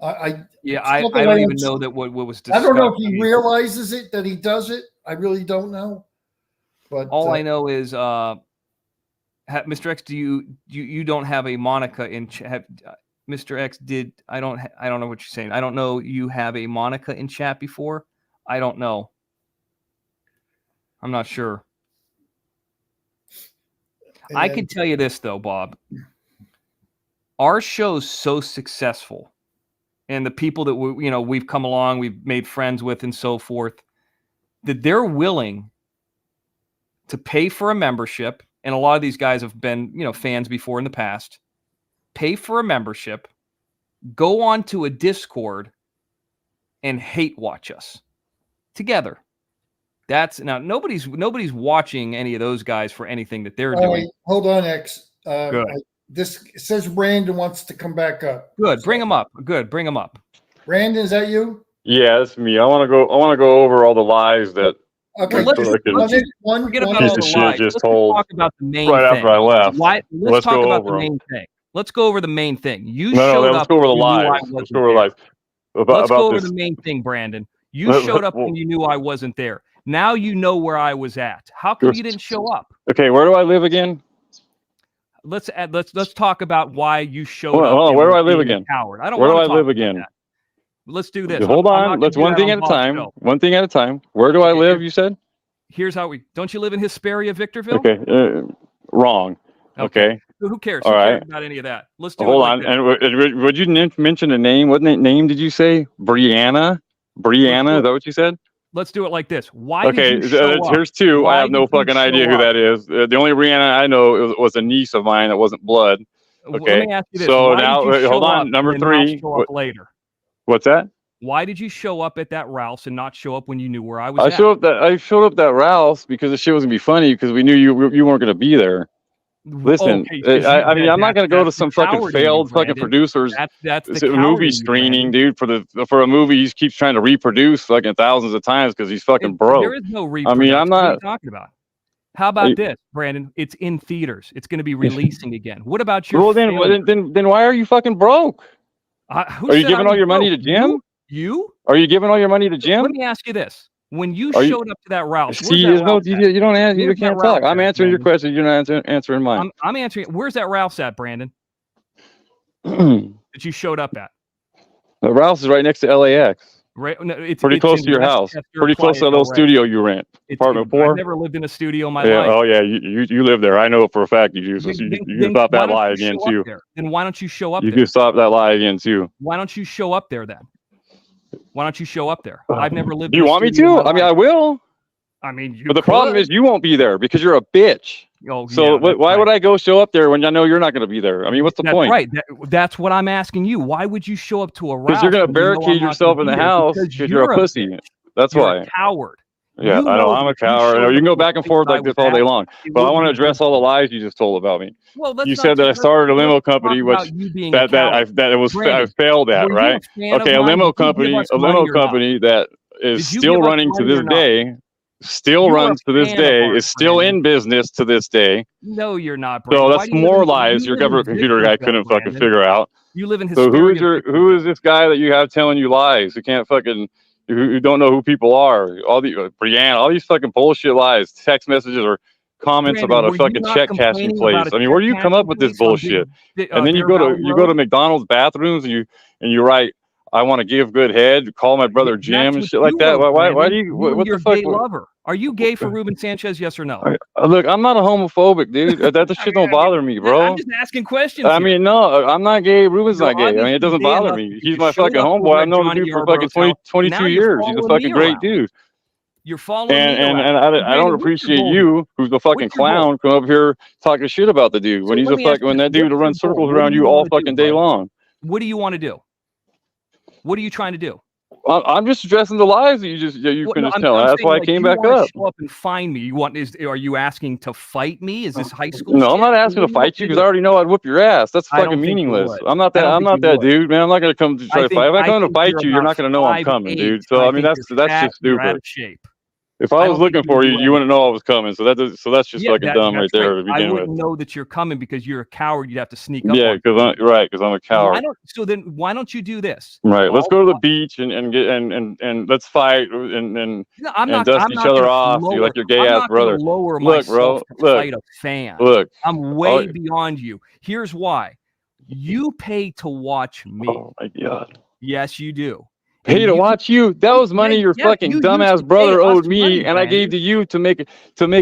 I don't even know that what was discussed. I don't know if he realizes it, that he does it. I really don't know. But all I know is, Mr. X, you don't have a Monica in Mr. X did. I don't know what you're saying. I don't know. You have a Monica in chat before. I don't know. I'm not sure. I can tell you this though, Bob. Our show's so successful, and the people that we've come along, we've made friends with, and so forth, that they're willing to pay for a membership. And a lot of these guys have been, fans before in the past. Pay for a membership, go on to a Discord, and hate watch us together. That's now nobody's watching any of those guys for anything that they're doing. Right, hold on, X. Good. This says Brandon wants to come back up. Good. Bring him up. Good. Bring him up. Brandon, is that you? Yeah, it's me. I want to go over all the lies that. Okay, let's forget about all the lies. Just let's told talk about the main right thing. After I left. Let's talk about the main thing. Let's go over the main thing. Let's go over the lies. Let's go over the lies. Let's go over the main thing, Brandon. You showed up when you knew I wasn't there. Now you know where I was at. How come you didn't show up? Okay, where do I live again? Let's talk about why you showed up. Where do I live again? Howard, I don't. Where do I live again? Let's do this. Hold on. Let's one thing at a time. One thing at a time. Where do I live? You said. Here's how don't you live in Hesperia, Victorville? Okay, wrong. Okay. Who cares? All right. About any of that? Let's do Hold on. And would you mention a name? What name did you say? Brianna? Is that what you said? Let's do it like this. Why? Did you show up? Here's two. I have no fucking idea who that is. The only Brianna I know was a niece of mine that wasn't blood. Okay. Let me ask you this. So now, hold on. Number three. Later. What's that? Why did you show up at that Ralph's and not show up when you knew where I was? I showed up at Ralph's because the shit was gonna be funny because we knew you weren't gonna be there. Listen, I mean, I'm not gonna go to some fucking failed fucking producer's movie screening, dude. For a movie, he keeps trying to reproduce fucking thousands of times because he's fucking broke. There is no reproduction. I mean, I'm not. What are you talking about? How about this, Brandon? It's in theaters. It's going to be releasing again. What about your? Well, then why are you fucking broke? Are you giving all your money to Jim? You? Are you giving all your money to Jim? Let me ask you this. When you showed up to that Ralph's, see, you don't answer. You can't talk. I'm answering your question. You're not answering mine. I'm answering. Where's that Ralph's at, Brandon? That you showed up at? The Ralph's is right next to LAX. Right, no, it's pretty close to your house. Pretty close to that little studio you rent. Apartment 4. I've never lived in a studio in my life. Oh yeah, you live there. I know it for a fact. You can stop that lie again too. Then why don't you show up? You can stop that lie again too. Why don't you show up there then? Why don't you show up there? I've never lived. Do you want me to? I mean, I will. I mean, but the problem is you won't be there because you're a bitch. Oh, so yeah, why would I go show up there when I know you're not going to be there? I mean, what's the point? Right. That's what I'm asking you. Why would you show up to a Ralph's? Because you're going to barricade yourself in the house because you're a pussy. That's why. You're a coward. Yeah, I know. I'm a coward. You can go back and forth like this all day long. But I want to address all the lies you just told about me. Well, you said that I started a limo company, which I failed at, right? Okay, a limo company that is still running to this day. Still runs to this day, is still in business to this day. No, you're not. So that's more lies your government computer guy couldn't fucking figure out. You live in so who is this guy that you have telling you lies? Who can't fucking who don't know who people are? All the Brianna, all these fucking bullshit lies, text messages or comments about a fucking check cashing place. I mean, where do you come up with this bullshit? And then you go to McDonald's bathrooms and you write, I want to give good head, call my brother Jim and shit like that. Why do you, what the fuck? Lover. Are you gay for Ruben Sanchez? Yes or no? Look, I'm not a homophobic, dude. That shit don't bother me, bro. I'm just asking questions. I mean, no, I'm not gay. Ruben's not gay. I mean, it doesn't bother me. He's my fucking homeboy. I've known the dude for fucking 22 years. He's a fucking great dude. You're following and I don't appreciate you, who's the fucking clown, come up here talking shit about the dude when he's when that dude runs circles around you all fucking day long. What do you want to do? What are you trying to do? I'm just addressing the lies that you finished telling. That's why I came back up. Show up and find me. Are you asking to fight me? Is this high school? No, I'm not asking to fight you because I already know I'd whoop your ass. That's fucking meaningless. I'm not that dude, man. I'm not gonna come to try to fight. If I come to fight you, you're not gonna know I'm coming, dude. So I mean, that's just stupid. Out of shape. If I was looking for you, you wouldn't know I was coming. So that's just fucking dumb right there to begin with. I wouldn't know that you're coming because you're a coward. You'd have to sneak up. Yeah, because I'm a coward. Why don't you do this? Right. Let's go to the beach and let's fight and dust each other off. You like your gay ass brother. Look, bro. Fight a fan. Look. I'm way beyond you. Here's why. You pay to watch me. Oh my God. Yes, you do. Pay to watch you. That was money your fucking dumbass brother owed me, and I gave to you to make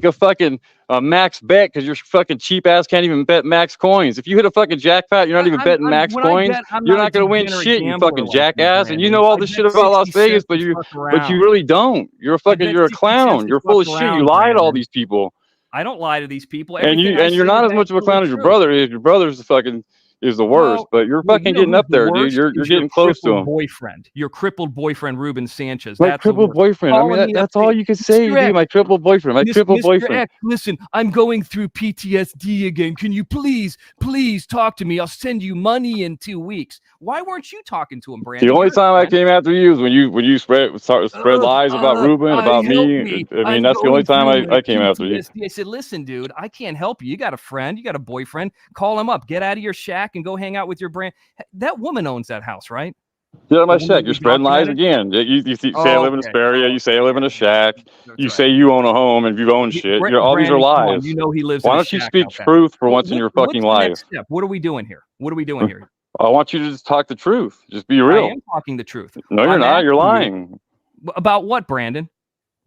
a fucking max bet because your fucking cheap ass can't even bet max coins. If you hit a fucking jackpot, you're not even betting max coins. You're not gonna win shit, you fucking jackass. And you know all this shit about Las Vegas, but you really don't. You're a clown. You're full of shit. You lie to all these people. I don't lie to these people. And you're not as much of a clown as your brother is. Your brother's fucking is the worst, but you're fucking getting up there, dude. You're getting close to him. Your crippled boyfriend, Ruben Sanchez. My crippled boyfriend. I mean, that's all you can say. My crippled boyfriend. My crippled boyfriend. X, listen, I'm going through PTSD again. Can you please talk to me? I'll send you money in 2 weeks. Why weren't you talking to him, Brandon? The only time I came after you is when you spread lies about Ruben, about me. I mean, that's the only time I came after you. I said, listen, dude, I can't help you. You got a friend. You got a boyfriend. Call him up. Get out of your shack and go hang out with your brand. That woman owns that house, right? Yeah, my shack. You're spreading lies again. You say I live in a area. You say I live in a shack. You say you own a home and you own shit. All these are lies. You know he lives. Why don't you speak truth for once in your fucking life? What are we doing here? I want you to just talk the truth. Just be real. I am talking the truth. No, you're not. You're lying. About what, Brandon?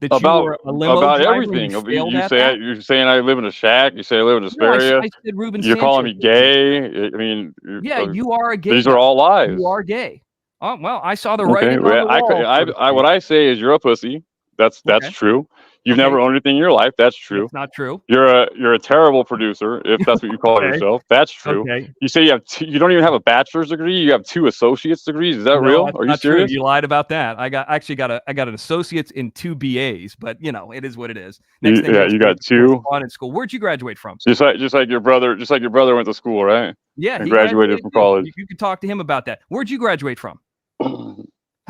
About everything. You're saying I live in a shack. You say I live in a area. I said Ruben you're calling me gay. I mean, you are a gay. These are all lies. You are gay. Oh well, I saw the writing on the wall. What I say is you're a pussy. That's true. You've never owned anything in your life. That's true. That's not true. You're a terrible producer, if that's what you call yourself. That's true. Okay. You say you don't even have a bachelor's degree. You have 2 associate's degrees. Is that real? Are you serious? True. You lied about that. I got an associate's in 2 BAs, but it is what it is. You got 2 in school. Where'd you graduate from? Just like your brother went to school, right? Yeah, and graduated from college. You could talk to him about that. Where'd you graduate from?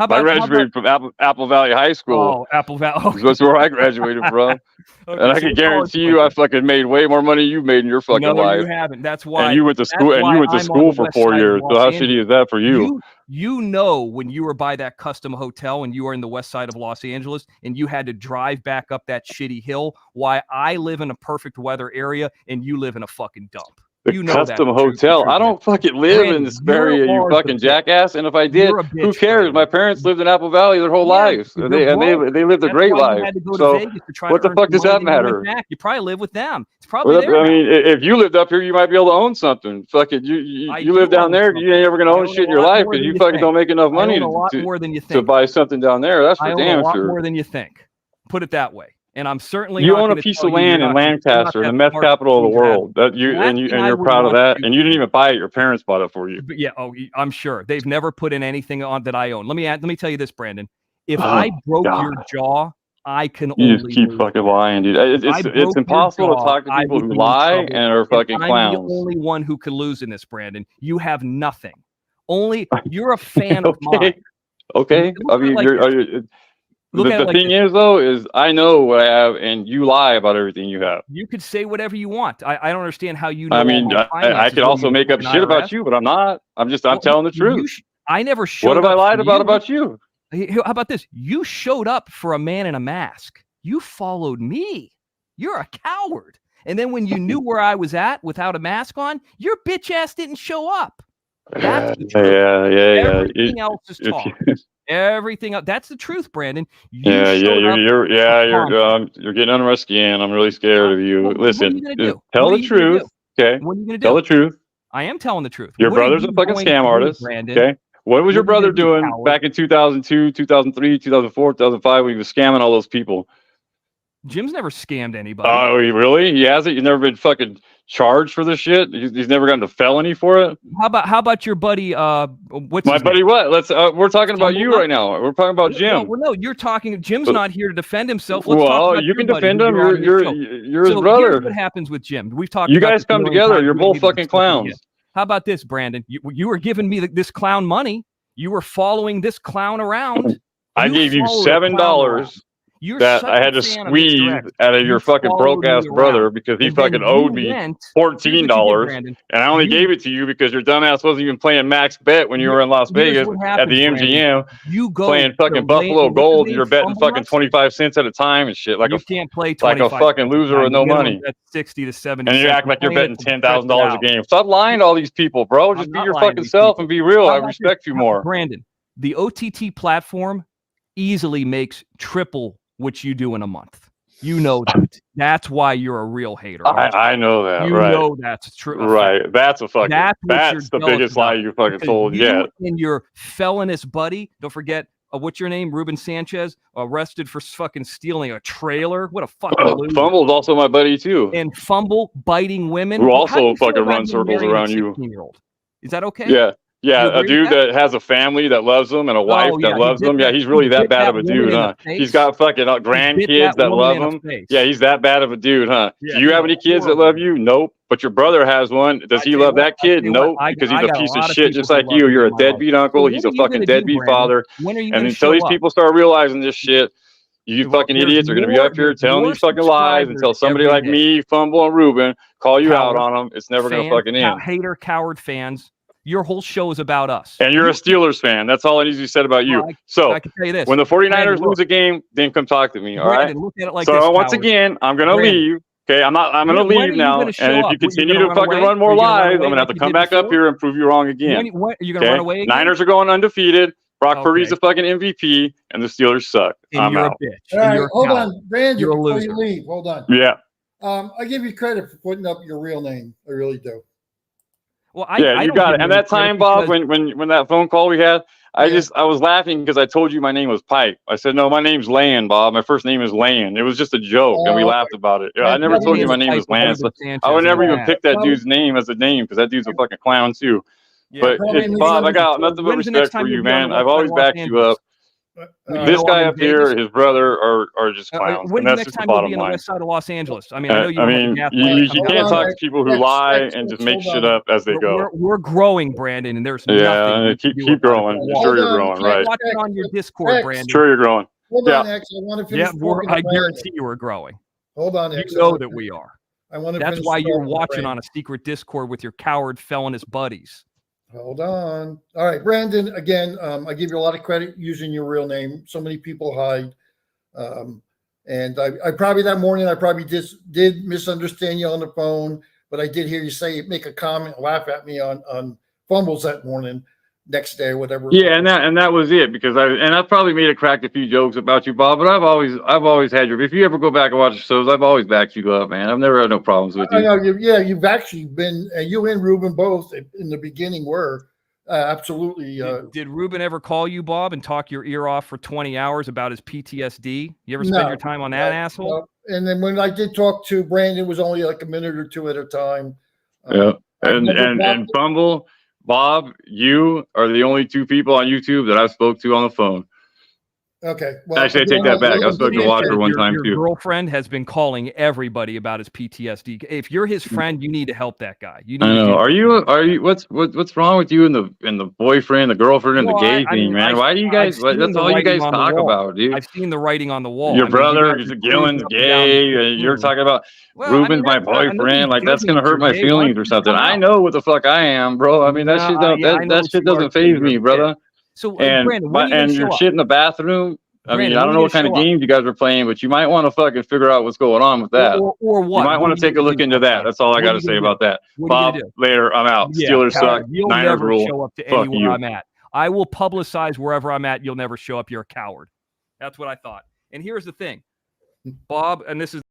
I graduated from Apple Valley High School. Oh, Apple Valley. Okay. That's where I graduated from. Okay, and I can guarantee you, I fucking made way more money you made in your fucking life. No, you haven't. That's why. And you went to school. And you went to school for 4 years. So how shitty is that for you? You know, when you were by that custom hotel and you were in the west side of Los Angeles and you had to drive back up that shitty hill, why I live in a perfect weather area and you live in a fucking dump. You know custom hotel. I don't fucking live in this area, you fucking jackass. And if I did, who cares? My parents lived in Apple Valley their whole lives. They lived a great life. So what the fuck does that matter? You probably live with them. It's probably there. I mean, if you lived up here, you might be able to own something. Fucking you live down there, you ain't ever gonna own shit in your life because you fucking don't make enough money to buy something down there. That's for damn sure. More than you think. Put it that way. And I'm certainly you own a piece of land in Lancaster, the meth capital of the world. You're proud of that. And you didn't even buy it; your parents bought it for you. But yeah, I'm sure they've never put in anything on that I own. Let me tell you this, Brandon. If I broke your jaw, I can only. You just keep fucking lying, dude. It's impossible to talk to people who lie and are fucking clowns. I'm the only one who can lose in this, Brandon. You have nothing. You're a fan of mine. Okay, I mean, the thing is, though, is I know what I have, and you lie about everything you have. You could say whatever you want. I don't understand how you know. I mean, I could also make up shit about you, but I'm not. I'm telling the truth. I never showed. What have I lied about you? How about this? You showed up for a man in a mask. You followed me. You're a coward. And then when you knew where I was at without a mask on, your bitch ass didn't show up. That's the truth. Yeah. Everything else is talk. Everything else. That's the truth, Brandon. You're getting under my skin. I'm really scared of you. Listen, tell the truth. Okay. What are you gonna do? Tell the truth. I am telling the truth. Your brother's a fucking scam artist. Okay. What was your brother doing back in 2002, 2003, 2004, 2005 when he was scamming all those people? Jim's never scammed anybody. Oh, really? He hasn't? You've never been fucking charged for this shit? He's never gotten a felony for it? How about your buddy? What's my buddy? What? We're talking about you right now. We're talking about Jim. No, you're talking. Jim's not here to defend himself. You can defend him. You're his brother. Here's what happens with Jim? We've talked. You guys come together. You're both fucking clowns. How about this, Brandon? You were giving me this clown money. You were following this clown around. I gave you $7. You're that such I had a to fan of squeeze Mr. X. out of You your fucking followed broke ass me brother around. because he And then fucking you owed me went. Here's $14, what you did, Brandon. and I only gave it to you because your dumbass wasn't even playing max bet when you were in Las Here's Vegas what at the happens, Brandon. MGM You go playing fucking to Buffalo what's his Gold. name, You're betting Fumble fucking Nuts? 25 cents at a time and shit, like You can't play a 25 fucking cents a loser time. with no Minimum money. bet's 60 to 70 And you cents. act like you're playing betting it to stretch it $10,000 a out. game. Stop lying to all these people, bro. Just I'm be not your lying to fucking these self people. and be real. How I about respect this? you more. Brandon, the OTT platform easily makes triple what you do in a month. You know that. That's why you're a real hater. I know that, You right? know that's true. Right. That's a fucking. That's what That's you're the jealous biggest lie about. you fucking Because told you yet. and your felonious buddy, don't forget, what's your name? Ruben Sanchez, arrested for fucking stealing a trailer. What a fucking loser. Fumble's also my buddy too. And Fumble biting women. Who Well, how do also you feel fucking about run him circles marrying a around you. 16-year-old? Is that okay? Yeah. You Yeah, a agree with dude that? that has a family that loves him and a wife Oh, that yeah, he loves bit him. that- Yeah, he's really he that bit bad that of a woman dude, in the huh? face. He's got fucking bit grandkids that woman love in the him. face. Yeah, he's that bad of a dude, huh? Yeah, Do you he's have any kids that horrible. love you? Nope. But your brother has one. Does I he tell you love what, that I tell kid? you what, Nope. I Because he's got a a piece of lot of shit people just who like love you. me You're in a my life. deadbeat So uncle. what He's are a you fucking gonna do, deadbeat Brandon? father. When are you And gonna until show these up? people start realizing this shit, you Well, fucking there's idiots are going to be up here there's telling more these fucking lies subscribers until somebody every like day. me, Fumble, and Ruben call you out Coward on them. It's never going to Fans, fucking end. hater, coward fans. Your whole show is about us. And you're a Steelers fan. That's all I need to be said about you. Well, So I can tell you this. when the 49ers Brandon, lose a game, then come talk to me. All Brandon, right. look at it like So this, once coward. again, I'm going to Brandon, leave. Okay. I'm going to when leave are you now. gonna And show if up? you What, you continue gonna to run fucking away? run more Are you gonna run lies, I'm away going to have like to you come did back up before? here and prove you wrong again. When are you gonna run away again? Niners are going undefeated. Brock Purdy's Okay. the fucking MVP, and the Steelers suck. And I'm you're out. a bitch. All And right, you're a hold coward. on, Brandon. You're a Before loser. you leave, hold on. Yeah. I give you credit for putting up your real name. I really do. Well, Yeah, I you don't got give it. you And any that credit time, Bob, because- when that phone call we had, I Yeah. was laughing because I told you my name was Pipe. I said, no, my name's Lan, Bob. My first name is Lan. It was just a joke, and we laughed about it. Yeah, I never told you my name was Lan. So I would never even pick that dude's name as a name because that dude's a fucking clown too. Yeah, But Bob, I got nothing but when's the next respect time for you'll you, be on man. the I've west always side of Los backed you Angeles? up. You This know guy I'm in up here, Vegas? his brother are just clowns, When's and the that's next just the time you'll bottom be on the line. west side of Los Angeles? I mean, I know you I don't mean, have you can't talk to people who lie and just make shit up as they go. We're growing, Brandon, and there's Yeah, nothing you can do keep about growing. it. You're sure you're growing, right? Watch it on your Discord, X. Brandon. Sure you're growing. Hold Yeah. on, X. I want to Yeah, finish. talking to I Brandon. guarantee you we're growing. Hold on, You X. know that we are. I want to. That's finish why you're talking to watching Brandon. on a secret Discord with your coward felonious buddies. Hold on. All right, Brandon. Again, I give you a lot of credit using your real name. So many people hide. And I probably that morning I probably just did misunderstand you on the phone, but I did hear you make a comment, laugh at me on fumbles that morning, next day, whatever. Yeah, and that was it because I probably made a cracked a few jokes about you, Bob. But I've always had your. If you ever go back and watch the shows, I've always backed you up, man. I've never had no problems with you. I know you've actually been you and Ruben both in the beginning were absolutely. Did Ruben ever call you, Bob, and talk your ear off for 20 hours about his PTSD? You ever spend your time on that asshole? No. And then when I did talk to Brandon, it was only like a minute or two at a time. Yeah, and Fumble, Bob, you are the only two people on YouTube that I've spoke to on the phone. Okay. Well, actually, I take that back. I spoke to Walker one time too. Your girlfriend has been calling everybody about his PTSD. If you're his friend, you need to help that guy. You need I know. Are you? What's wrong with you and the boyfriend, the girlfriend, and the gay thing, man? Why do you guys? That's all you guys talk about, dude. I've seen the writing on the wall. Your brother, Gillen's gay, and you're talking about Ruben's my boyfriend. Like that's gonna hurt my feelings or something. I know what the fuck I am, bro. I mean that shit that shit doesn't faze me, brother. So, and Brandon, your shit in the bathroom. I mean, Brandon, I don't know what kind of games you guys are playing, but you might want to fucking figure out what's going on with that. Or what? You might want to take a look into that. That's all I got to say about that. Bob, later. I'm out. Steelers suck. You'll Niners never rule. show up to Fuck anywhere you. I'm at. I will publicize wherever I'm at. You'll never show up. You're a coward. That's what I thought. And here's the thing, Bob, and this is